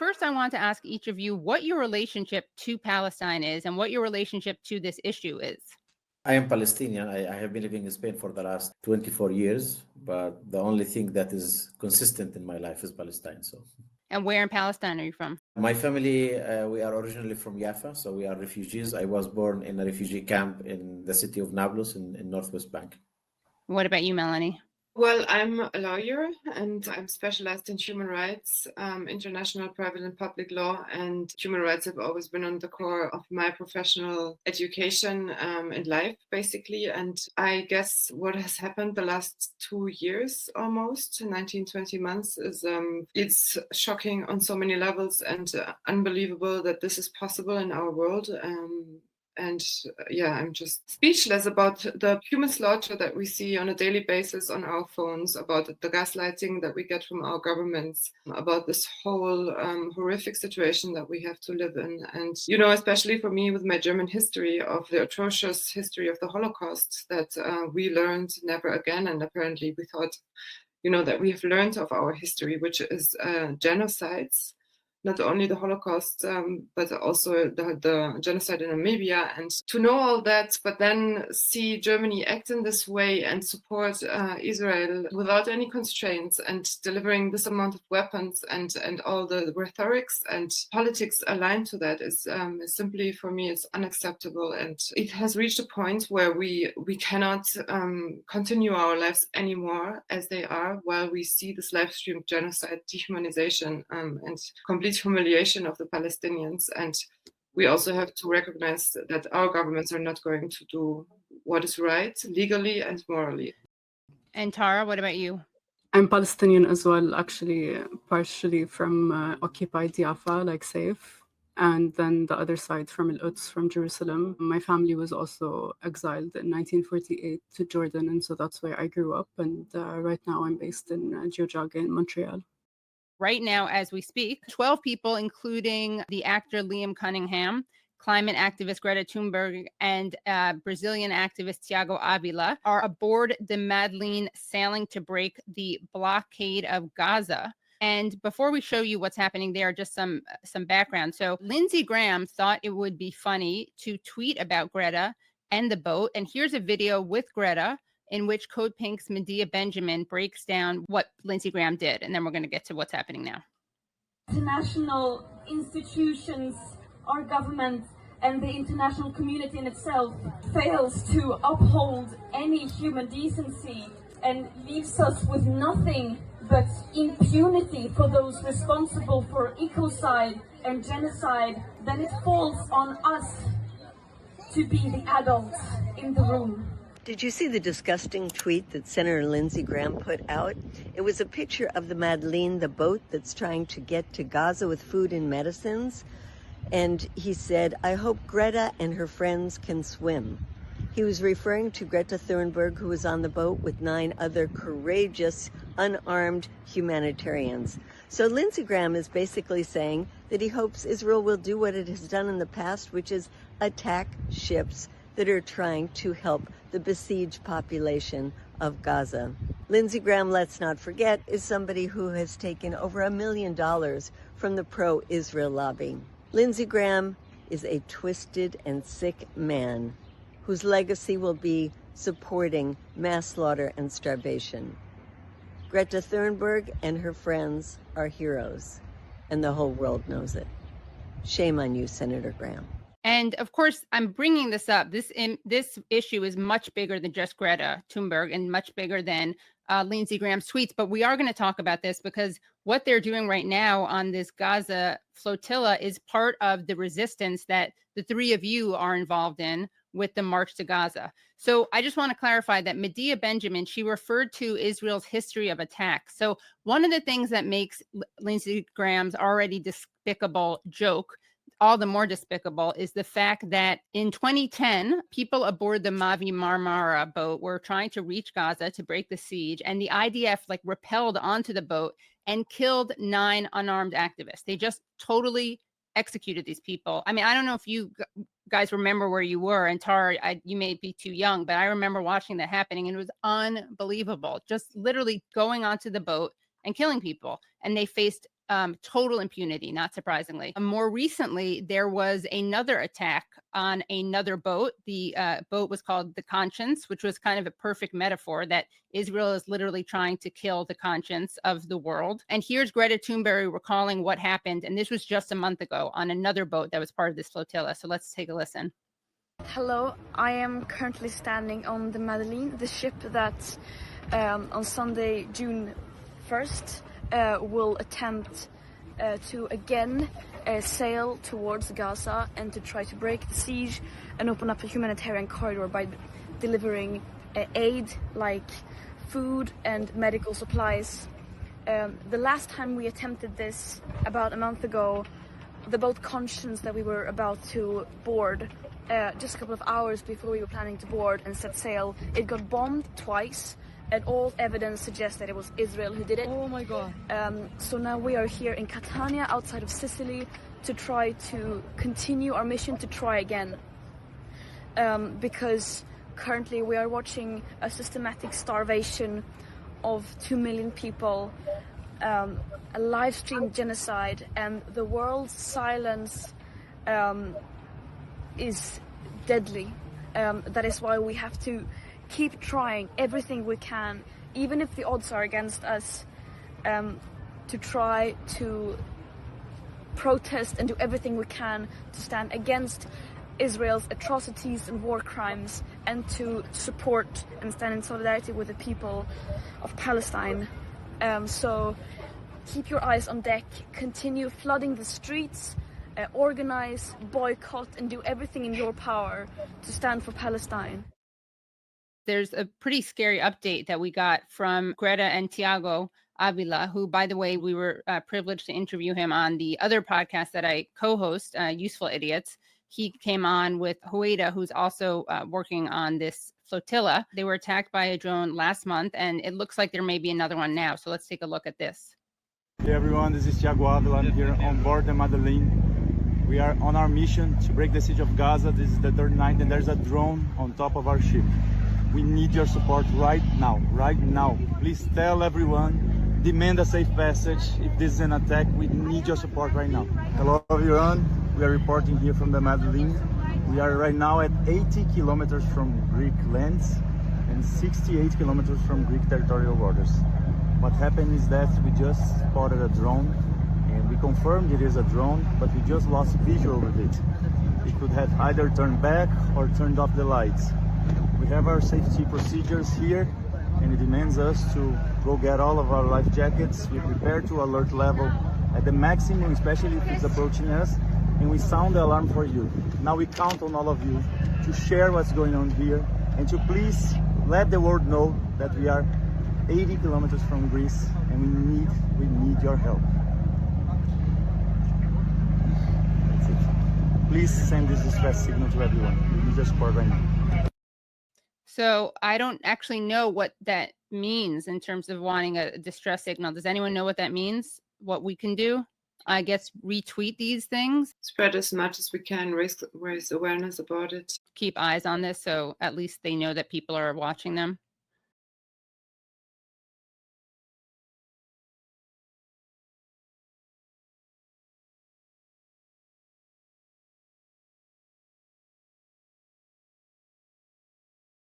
first, I want to ask each of you what your relationship to Palestine is and what your relationship to this issue is. I am Palestinian. I have been living in Spain for the last 24 years, but the only thing that is consistent in my life is Palestine. So, And where in Palestine are you from? my family, we are originally from Jaffa, so we are refugees. I was born in a refugee camp in the city of Nablus in Northwest Bank. What about you, Melanie? Well, I'm a lawyer and I'm specialized in human rights, international private and public law, and human rights have always been on the core of my professional education in life, basically. And I guess what has happened the last 2 years, almost 19, 20 months, is it's shocking on so many levels and unbelievable that this is possible in our world. I'm just speechless about the human slaughter that we see on a daily basis on our phones, about the gaslighting that we get from our governments, about this whole horrific situation that we have to live in. And, especially for me with my German history of the atrocious history of the Holocaust that we learned never again. And apparently we thought, that we have learned of our history, which is genocides. Not only the Holocaust, but also the genocide in Namibia. And to know all that, but then see Germany act in this way and support Israel without any constraints and delivering this amount of weapons and all the rhetorics and politics aligned to that is simply, for me, it's unacceptable. And it has reached a point where we cannot continue our lives anymore as they are while we see this live stream genocide, dehumanization, and complete humiliation of the Palestinians. And we also have to recognize that our governments are not going to do what is right legally and morally. And Tara, what about you? I'm Palestinian as well, actually, partially from occupied Jaffa, like Saif, and then the other side from Al-Quds, from Jerusalem. My family was also exiled in 1948 to Jordan, and so that's where I grew up. And right now I'm based in Georgia, in Montreal. Right now, as we speak, 12 people, including the actor Liam Cunningham, climate activist Greta Thunberg, and Brazilian activist Thiago Avila, are aboard the Madeleine sailing to break the blockade of Gaza. And before we show you what's happening there, just some background. So Lindsey Graham thought it would be funny to tweet about Greta and the boat. And here's a video with Greta in which Code Pink's Medea Benjamin breaks down what Lindsey Graham did. And then we're going to get to what's happening now. International institutions, our government, and the international community in itself fails to uphold any human decency and leaves us with nothing but impunity for those responsible for ecocide and genocide, then it falls on us to be the adults in the room. Did you see the disgusting tweet that Senator Lindsey Graham put out? It was a picture of the Madeleine, the boat that's trying to get to Gaza with food and medicines. And he said, I hope Greta and her friends can swim. He was referring to Greta Thunberg, who was on the boat with 9 other courageous, unarmed humanitarians. So Lindsey Graham is basically saying that he hopes Israel will do what it has done in the past, which is attack ships that are trying to help the besieged population of Gaza. Lindsey Graham, let's not forget, is somebody who has taken over $1 million from the pro-Israel lobby. Lindsey Graham is a twisted and sick man whose legacy will be supporting mass slaughter and starvation. Greta Thunberg and her friends are heroes, and the whole world knows it. Shame on you, Senator Graham. And of course, I'm bringing this up. This issue is much bigger than just Greta Thunberg and much bigger than Lindsey Graham's tweets. But we are going to talk about this because what they're doing right now on this Gaza flotilla is part of the resistance that the three of you are involved in with the March to Gaza. So I just want to clarify that Medea Benjamin, she referred to Israel's history of attacks. So one of the things that makes Lindsey Graham's already despicable joke all the more despicable is the fact that in 2010, people aboard the Mavi Marmara boat were trying to reach Gaza to break the siege, and the IDF rappelled onto the boat and killed 9 unarmed activists. They just totally executed these people. I mean, I don't know if you guys remember where you were, and Tara, you may be too young, but I remember watching that happening, and it was unbelievable. Just literally going onto the boat and killing people, and they faced total impunity, not surprisingly. More recently, there was another attack on another boat. The boat was called the Conscience, which was kind of a perfect metaphor that Israel is literally trying to kill the conscience of the world. And here's Greta Thunberg recalling what happened. And this was just a month ago on another boat that was part of this flotilla. So let's take a listen. Hello, I am currently standing on the Madeleine, the ship that on Sunday, June 1st, will attempt to again sail towards Gaza and to try to break the siege and open up a humanitarian corridor by delivering aid like food and medical supplies. The last time we attempted this, about a month ago, the boat Conscience that we were about to board, just a couple of hours before we were planning to board and set sail, it got bombed twice, and all evidence suggests that it was Israel who did it. Oh my God. So now we are here in Catania, outside of Sicily, to try to continue our mission to try again. Because currently we are watching a systematic starvation of 2 million people, a live stream genocide, and the world's silence is deadly. That is why we have to keep trying everything we can, even if the odds are against us, to try to protest and do everything we can to stand against Israel's atrocities and war crimes, and to support and stand in solidarity with the people of Palestine. So keep your eyes on deck, continue flooding the streets, organize, boycott, and do everything in your power to stand for Palestine. There's a pretty scary update that we got from Greta and Thiago Avila, who, by the way, we were privileged to interview him on the other podcast that I co-host, Useful Idiots. He came on with Hueda, who's also working on this flotilla. They were attacked by a drone last month, and it looks like there may be another one now. So let's take a look at this. Hey everyone, this is Thiago Avila. I'm here on board the Madeleine. We are on our mission to break the siege of Gaza. This is the third night, and there's a drone on top of our ship. We need your support right now, right now. Please tell everyone, demand a safe passage. If this is an attack, we need your support right now. Hello everyone, we are reporting here from the Madeleine. We are right now at 80 kilometers from Greek lands and 68 kilometers from Greek territorial borders. What happened is that we just spotted a drone, and we confirmed it is a drone, but we just lost visual with it. It could have either turned back or turned off the lights. We have our safety procedures here, and it demands us to go get all of our life jackets. We prepare to alert level at the maximum, especially if it's approaching us, and we sound the alarm for you. Now we count on all of you to share what's going on here, and to please let the world know that we are 80 kilometers from Greece, and we need your help. That's it. Please send this distress signal to everyone. We need your support right now. So I don't actually know what that means in terms of wanting a distress signal. Does anyone know what that means? What we can do? I guess retweet these things. Spread as much as we can, raise awareness about it. Keep eyes on this so at least they know that people are watching them.